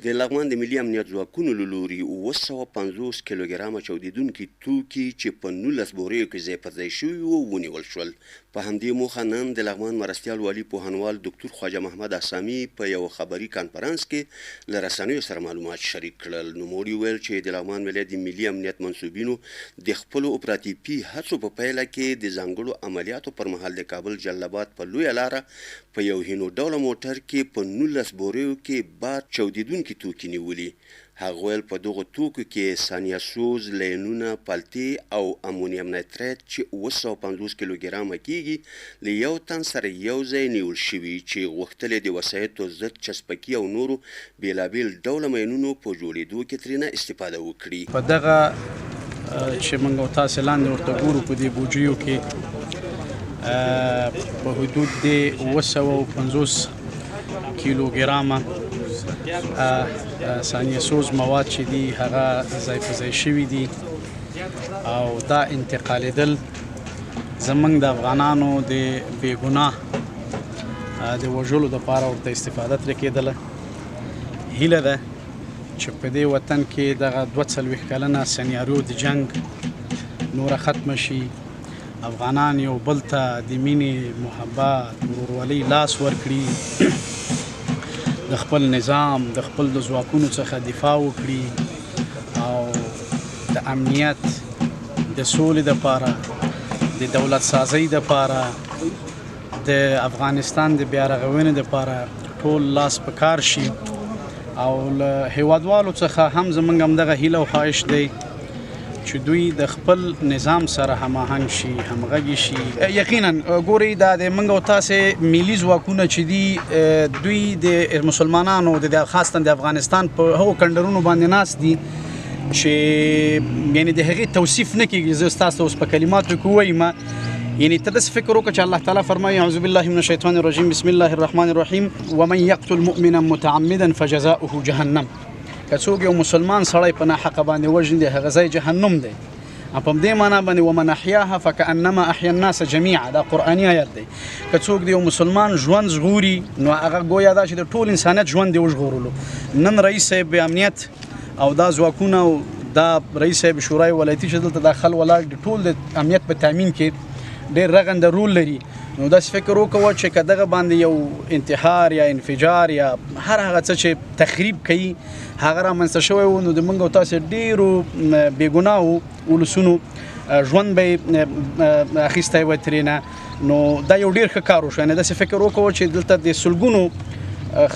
د لغمان د ملي امنیت ځواکونو له لوري 750 کیلوګرامه چاودېدونکي توکي چې په 19 بوریو کې ځای پر ځای شوي وو ونیول شول. په همدې موخه نن د لغمان مرستیال والي پوهنوال ډاکټر خواجه محمد اسامي په یو خبري کانفرنس کې له رسنیو سره معلومات شریک کړل. نوموړي ویل چې د لغمان ولایت د ملي امنیت منصوبینو د خپلو اپراتیفي هڅو په پیله کې د ځانګړو عملیاتو پر مهال د کابل جلالاباد په لویه لاره په یو هینو ډوله موټر کې په 19 بوریو کې باد چاودېدونکي توکي نیولي. هغه ویل په دغو توکو کې ثانیه سوز، لینونه، پلتې او امونیم نایتریت چې 750 کیلوګرامه کیږي له یو تن سره یو ځای نیول شوي چې غوښتل د وسایطو ضد چسپکي او نورو بیلابیل ډوله ماینونو په جوړېدو کې ترېنه استفاده وکړي. په دغه چې موږ او تاسې لاندې ورته ګورو په دې بوجیو کې په حدود د 750 کیلوګرامه ثانیه سوز مواد چې دي هغه ځای په ځای شوي دي او دا انتقالېدل زموږ د افغانانو د بې ګناه د وژلو دپاره ورته استفاده ترې کېدله. هیله ده چې په دې وطن کې دغه 42 کلنه سناریو د جنګ نوره ختمه شي، افغانان یو بل ته د مینې، محبت، ورورولۍ لاس ورکړي، د خپل نظام د خپل د ځواکونو څخه دفاع وکړي او د امنیت د سولې دپاره د دولت سازۍ دپاره د افغانستان د بیا رغونې دپاره ټول لاس په کار شي. او له هیوادوالو څخه هم زموږ همدغه هیله او خواهش دی چې دوی د خپل نظام سره هماهنګ شي، همغږي شي. یقینا ګورئ دا د موږ او تاسې ملي ځواکونه چې دي دوی د مسلمانانو د خاصتا د افغانستان په هغو کنډرونو باندې ناست دي چې یعنی د هغې توصیف نه کېږي. زه ستاسو اوس په کلماتو کې ووایم، یعنی ته داسې فکر وکړه چې الله تعالی فرمایي اعوذ بالله من الشیطان الرجیم بسم الله الرحمن الرحیم ومن یقتل مؤمنا متعمدا فجزاؤه جهنم. که څوک یو مسلمان سړی په ناحقه باندې وژني د هغه ځای جهنم دی. په همدې معنا باندې ومن احیاها فکأنما احیا الناس جمیعا، دا قرآني آیت دی. که څوک د یو مسلمان ژوند ژغوري نو هغه گویا دا چې د ټول انسانیت ژوند دی وژغورلو. نن رئیس صاحب امنیت او دا ځواکونه او دا رئیس صاحب شورای ولایتي چې دلته داخل ولاړ د ټول د امنیت په تامین کې ډېر رغنده رول لري. نو داسې فکر وکوه چې که دغه باندې یو انتحار یا انفجار یا هر هغه څه چې تخریب کوي هغه رامنځته شوی و نو د موږ او تاسې ډېرو بې ګناهو ولسونو ژوند به یې اخیستی وی ترېنه. نو دا یو ډېر ښه کار وشو. یعنې داسې فکر وکوه چې دلته د سلګونو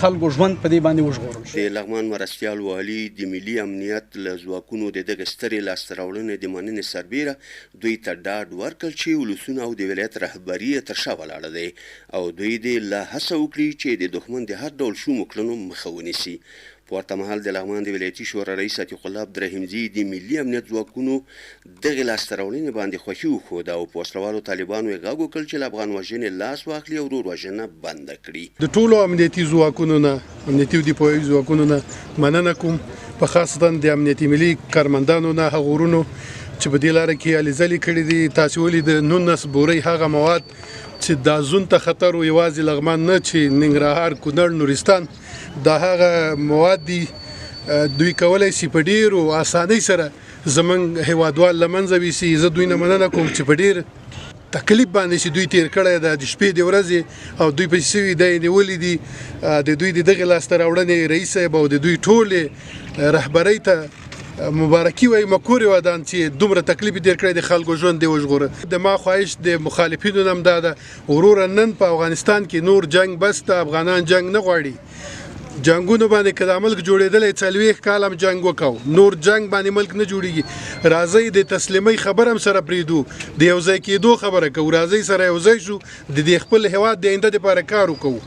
خلکو ژوند په دې باندې وژغورل شو. د لغمان مرستیال والي د ملي امنیت له ځواکونو د دغه سترې لاسته راوړنې د مننې سربیره دوی ته ډاډ ورکړل چې ولسونه او د ولایت رهبري یې تر شا ولاړه دی او دوی دې لا هڅه وکړي چې د دښمن د هر ډول شومو کړنو مخه ونیسي. په ورته مهال د لغمان د ولایتي شورا رئیس عتیق الله عبدالرحیمزي د ملي امنیت ځواکونو دغې لاسته راوړنې باندې خوښي وښوده او په وسلوالو طالبانو یې غږ وکړ چې له افغان وژنې لاس واخلي او ورور وژنه بنده کړي. د ټولو امنیتي ځواکونو نه، امنیتي او دفاعي ځواکونو نه مننه کوم، په خاصتا د امنیتي ملي کارمندانو نه، هغو ورونو چې په دې لاره کې هلې ځلې کړي دي. تاسې ولې د 19 بورۍ هغه مواد چې دا زون ته خطر و، یوازې لغمان نه چې ننګرهار، کونړ، نورستان، دا هغه مواد دي دوی کولی شي په ډېرو اسانۍ سره زموږ هیوادوال له منځه ویسي. زه دوی نه مننه کوم چې په ډېر تکلیف باندې چې دوی تیر کړی ده د شپې د ورځې او دوی پسې سوي دی نیولي دي. د دوی د دغې لاسته راوړنې رئیس صاحب او د دوی ټولې رهبرۍ ته مبارکي وایي، مکورې ودان چې دومره تکلیف یې تیر کړی د خلکو ژوند دی وژغوره. د ما خواهش د مخالفینو نه هم دا ده وروره نن په افغانستان کې نور جنګ بس ته، افغانان جنګ نه غواړي. جنګونو باندې که دا ملک جوړېدلی 40 کال هم جنګ وکړو، نور جنګ باندې ملک نه جوړېږي. راځئ د تسلیمۍ خبر هم سره پرېږدو، د یو ځای کېدو خبره کوو. راځئ سره یو ځای شو د دې خپل هېواد د آینده دپاره کار وکړو.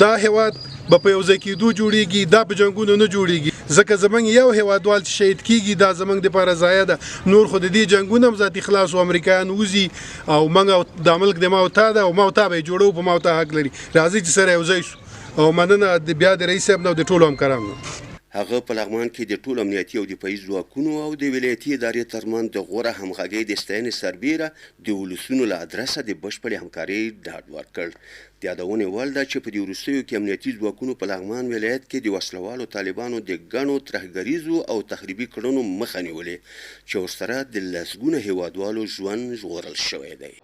دا هېواد به په یو ځای کېدو جوړېږي، دا په جنګونو نه جوړېږي. ځکه زموږ یو هېوادوال چې شهید کېږي دا زموږ دپاره ضایع ده. نور خو د دې جنګونه هم ذاتي خلاص او امریکایان وځي او موږ دا ملک د ما او تا ده او ما او تا به یې جوړوو، په ما او تا حق لري. راځئ چې سره یو ځای شو. او مننه بیا د رئیس صاحب نه او د ټولو همکارانو. هغه په لغمان کې د ټولو امنیتي او دفاعي ځواکونو او د ولایتي ادارې ترمنځ د غوره همغږۍ د ستاینې سربیره د ولسونو له ادرسه د بشپړې همکارۍ ډاډ ورکړ. د یادونې وړ ده چې په دې وروستیو کې امنیتي ځواکونو په لغمان ولایت کې د وسلوالو طالبانو د ګڼو ترهګریزو او تخریبي کړنو مخه نیولې چې ورسره د لسګونه هیوادوالو ژوند ژغورل شوی دی.